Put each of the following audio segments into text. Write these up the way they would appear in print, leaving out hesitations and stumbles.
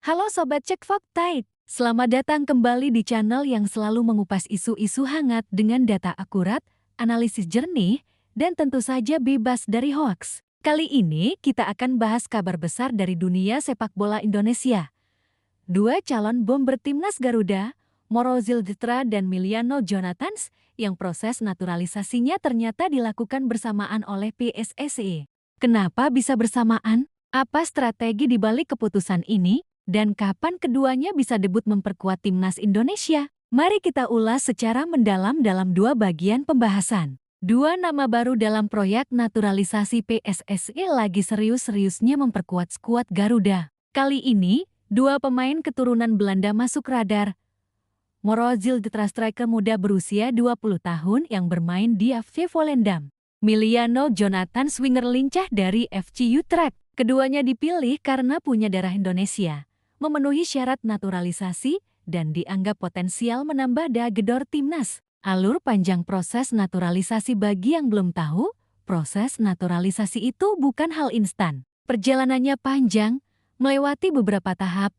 Halo Sobat Cek Fakta, selamat datang kembali di channel yang selalu mengupas isu-isu hangat dengan data akurat, analisis jernih, dan tentu saja bebas dari hoaks. Kali ini kita akan bahas kabar besar dari dunia sepak bola Indonesia. Dua calon bomber timnas Garuda, Moro Ziljetra dan Miliano Jonathans, yang proses naturalisasinya ternyata dilakukan bersamaan oleh PSSI. Kenapa bisa bersamaan? Apa strategi di balik keputusan ini? Dan kapan keduanya bisa debut memperkuat timnas Indonesia? Mari kita ulas secara mendalam dalam dua bagian pembahasan. Dua nama baru dalam proyek naturalisasi PSSI lagi serius-seriusnya memperkuat skuad Garuda. Kali ini, dua pemain keturunan Belanda masuk radar. Moro Ziljetra striker muda berusia 20 tahun yang bermain di FC Volendam. Miliano Jonathans winger lincah dari FC Utrecht. Keduanya dipilih karena punya darah Indonesia, memenuhi syarat naturalisasi, dan dianggap potensial menambah dagedor timnas. Alur panjang proses naturalisasi bagi yang belum tahu, proses naturalisasi itu bukan hal instan. Perjalanannya panjang, melewati beberapa tahap.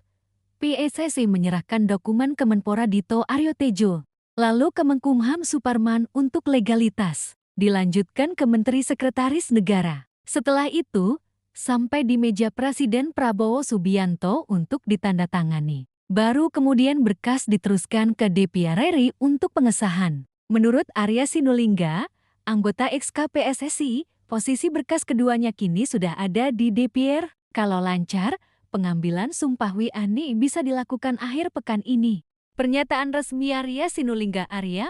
PSSI menyerahkan dokumen ke Menpora Dito Aryo Tejo, lalu ke Menkumham Suparman untuk legalitas, dilanjutkan ke Menteri Sekretaris Negara. Setelah itu, sampai di meja Presiden Prabowo Subianto untuk ditandatangani. Baru kemudian berkas diteruskan ke DPR RI untuk pengesahan. Menurut Arya Sinulinga, anggota XKPSSI, posisi berkas keduanya kini sudah ada di DPR. Kalau lancar, pengambilan sumpah WNI bisa dilakukan akhir pekan ini. Pernyataan resmi Arya Sinulinga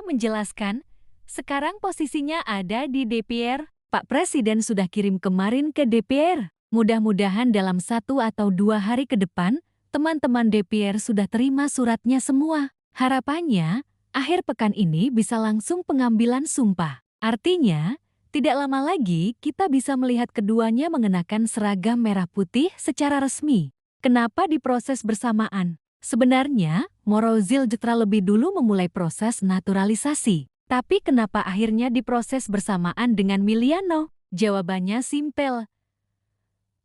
menjelaskan, sekarang posisinya ada di DPR. Pak Presiden sudah kirim kemarin ke DPR. Mudah-mudahan dalam 1 atau 2 hari ke depan, teman-teman DPR sudah terima suratnya semua. Harapannya, akhir pekan ini bisa langsung pengambilan sumpah. Artinya, tidak lama lagi kita bisa melihat keduanya mengenakan seragam merah putih secara resmi. Kenapa diproses bersamaan? Sebenarnya, Moro Ziljetra lebih dulu memulai proses naturalisasi. Tapi kenapa akhirnya diproses bersamaan dengan Miliano? Jawabannya simpel.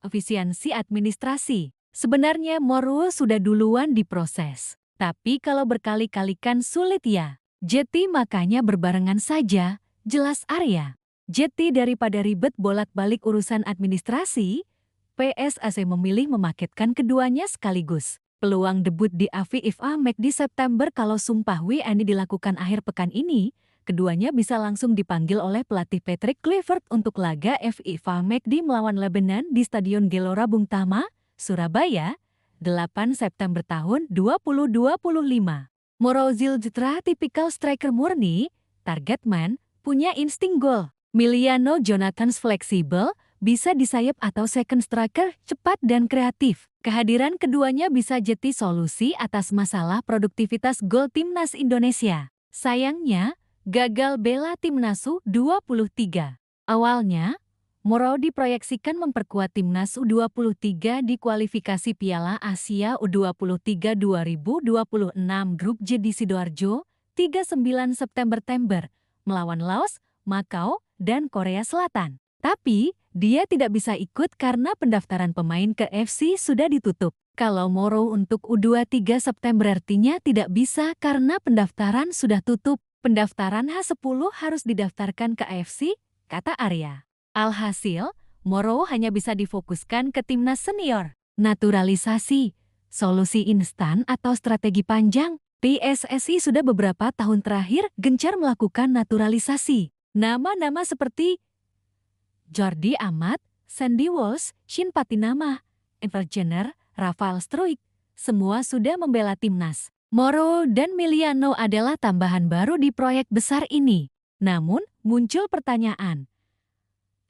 Efisiensi administrasi. Sebenarnya Moro sudah duluan diproses. Tapi kalau berkali-kalikan sulit ya. Jadi makanya berbarengan saja, jelas Arya. Jadi daripada ribet bolak-balik urusan administrasi, PSSI memilih memaketkan keduanya sekaligus. Peluang debut di FIFA Match di September kalau sumpah WNI dilakukan akhir pekan ini, keduanya bisa langsung dipanggil oleh pelatih Patrick Kluivert untuk laga FIFA Match melawan Lebanon di Stadion Gelora Bung Tomo, Surabaya, 8 September tahun 2025. Moro Ziljetra tipikal striker murni, target man, punya insting gol. Miliano Jonathans fleksibel, bisa di sayap atau second striker, cepat dan kreatif. Kehadiran keduanya bisa jadi solusi atas masalah produktivitas gol timnas Indonesia. Sayangnya, gagal bela timnas U23. Awalnya, Moro diproyeksikan memperkuat timnas U23 di kualifikasi Piala Asia U23 2026 Grup J di Sidoarjo, 39 September melawan Laos, Makau, dan Korea Selatan. Tapi, dia tidak bisa ikut karena pendaftaran pemain ke FC sudah ditutup. Kalau Moro untuk U23 September artinya tidak bisa karena pendaftaran sudah tutup. Pendaftaran H10 harus didaftarkan ke AFC, kata Arya. Alhasil, Moro hanya bisa difokuskan ke timnas senior. Naturalisasi, solusi instan atau strategi panjang? PSSI sudah beberapa tahun terakhir gencar melakukan naturalisasi. Nama-nama seperti Jordi Amat, Sandy Walsh, Shin Patinama, Enver Jenner, Rafael Struijk, semua sudah membela timnas. Moro dan Miliano adalah tambahan baru di proyek besar ini. Namun, muncul pertanyaan.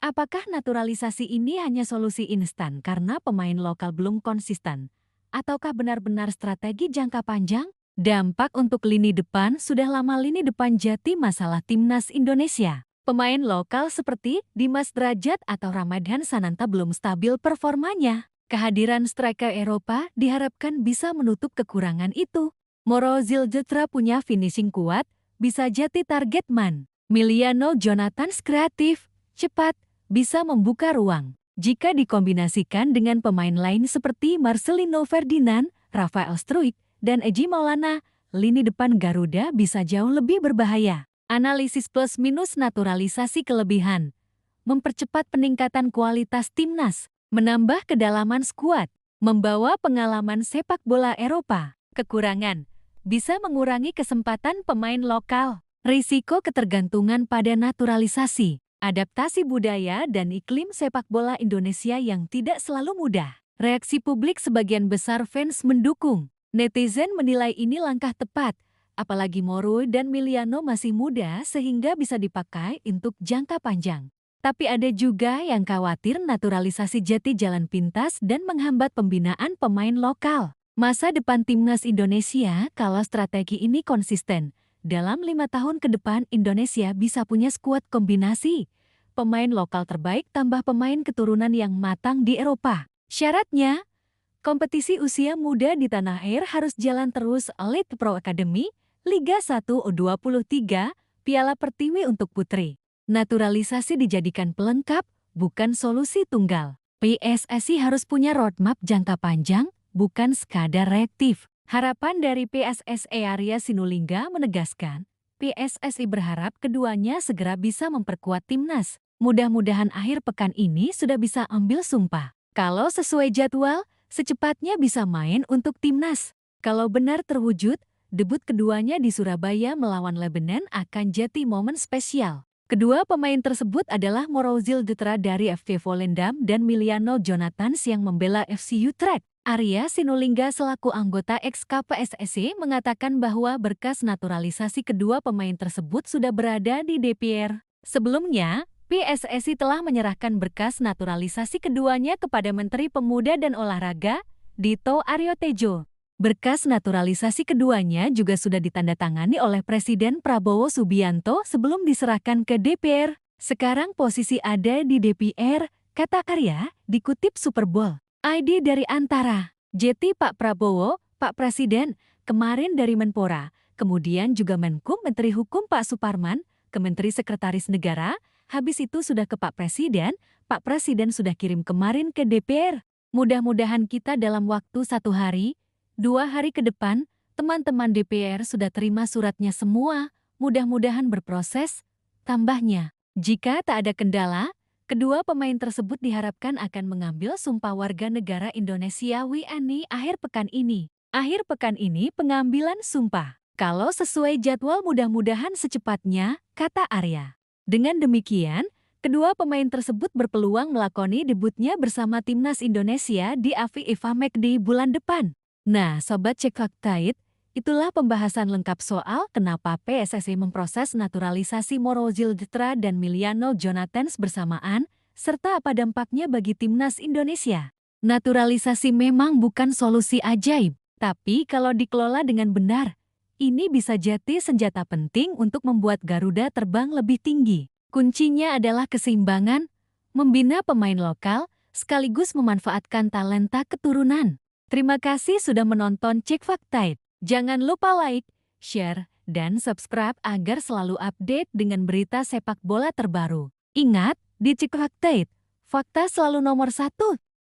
Apakah naturalisasi ini hanya solusi instan karena pemain lokal belum konsisten? Ataukah benar-benar strategi jangka panjang? Dampak untuk lini depan sudah lama lini depan jadi masalah timnas Indonesia. Pemain lokal seperti Dimas Drajat atau Ramadhan Sananta belum stabil performanya. Kehadiran striker Eropa diharapkan bisa menutup kekurangan itu. Moro Ziljetra punya finishing kuat, bisa jadi target man. Miliano Jonathans kreatif, cepat, bisa membuka ruang. Jika dikombinasikan dengan pemain lain seperti Marcelino Ferdinand, Rafael Struijk, dan Egy Maulana, lini depan Garuda bisa jauh lebih berbahaya. Analisis plus minus naturalisasi kelebihan. Mempercepat peningkatan kualitas timnas, menambah kedalaman skuad, membawa pengalaman sepak bola Eropa. Kekurangan, bisa mengurangi kesempatan pemain lokal. Risiko ketergantungan pada naturalisasi, adaptasi budaya dan iklim sepak bola Indonesia yang tidak selalu mudah. Reaksi publik sebagian besar fans mendukung. Netizen menilai ini langkah tepat, apalagi Moro dan Miliano masih muda sehingga bisa dipakai untuk jangka panjang. Tapi ada juga yang khawatir naturalisasi jadi jalan pintas dan menghambat pembinaan pemain lokal. Masa depan timnas Indonesia kalau strategi ini konsisten. Dalam 5 tahun ke depan Indonesia bisa punya skuad kombinasi. Pemain lokal terbaik tambah pemain keturunan yang matang di Eropa. Syaratnya, kompetisi usia muda di tanah air harus jalan terus. Elite Pro Academy, Liga 1 U23, Piala Pertiwi untuk putri. Naturalisasi dijadikan pelengkap, bukan solusi tunggal. PSSI harus punya roadmap jangka panjang, bukan sekadar reaktif. Harapan dari PSSI Arya Sinulinga menegaskan, PSSI berharap keduanya segera bisa memperkuat timnas. Mudah-mudahan akhir pekan ini sudah bisa ambil sumpah. Kalau sesuai jadwal, secepatnya bisa main untuk timnas. Kalau benar terwujud, debut keduanya di Surabaya melawan Lebanon akan jadi momen spesial. Kedua pemain tersebut adalah Morozil Detra dari FK Volendam dan Miliano Jonathans yang membela FC Utrecht. Arya Sinulinga selaku anggota ex-KPSSI mengatakan bahwa berkas naturalisasi kedua pemain tersebut sudah berada di DPR. Sebelumnya, PSSI telah menyerahkan berkas naturalisasi keduanya kepada Menteri Pemuda dan Olahraga, Dito Aryo Tejo. Berkas naturalisasi keduanya juga sudah ditandatangani oleh Presiden Prabowo Subianto sebelum diserahkan ke DPR. Sekarang posisi ada di DPR, kata Arya, dikutip Superbowl. ID dari Antara. JT Pak Prabowo, Pak Presiden, kemarin dari Menpora, kemudian juga Menkum Menteri Hukum Pak Suparman, ke Menteri Sekretaris Negara, habis itu sudah ke Pak Presiden sudah kirim kemarin ke DPR. Mudah-mudahan kita dalam waktu 1 hari, 2 hari ke depan, teman-teman DPR sudah terima suratnya semua, mudah-mudahan berproses. Tambahnya, jika tak ada kendala, kedua pemain tersebut diharapkan akan mengambil sumpah warga negara Indonesia WNI akhir pekan ini. Akhir pekan ini pengambilan sumpah. Kalau sesuai jadwal mudah-mudahan secepatnya, kata Arya. Dengan demikian, kedua pemain tersebut berpeluang melakoni debutnya bersama timnas Indonesia di AFF AMEC di bulan depan. Nah, Sobat Cek Fakta, itulah pembahasan lengkap soal kenapa PSSI memproses naturalisasi Morozil Detra dan Miliano Jonathans bersamaan, serta apa dampaknya bagi timnas Indonesia. Naturalisasi memang bukan solusi ajaib, tapi kalau dikelola dengan benar, ini bisa jadi senjata penting untuk membuat Garuda terbang lebih tinggi. Kuncinya adalah keseimbangan, membina pemain lokal, sekaligus memanfaatkan talenta keturunan. Terima kasih sudah menonton Cek Fakta. Jangan lupa like, share, dan subscribe agar selalu update dengan berita sepak bola terbaru. Ingat, di Cek Fakta, fakta selalu nomor 1.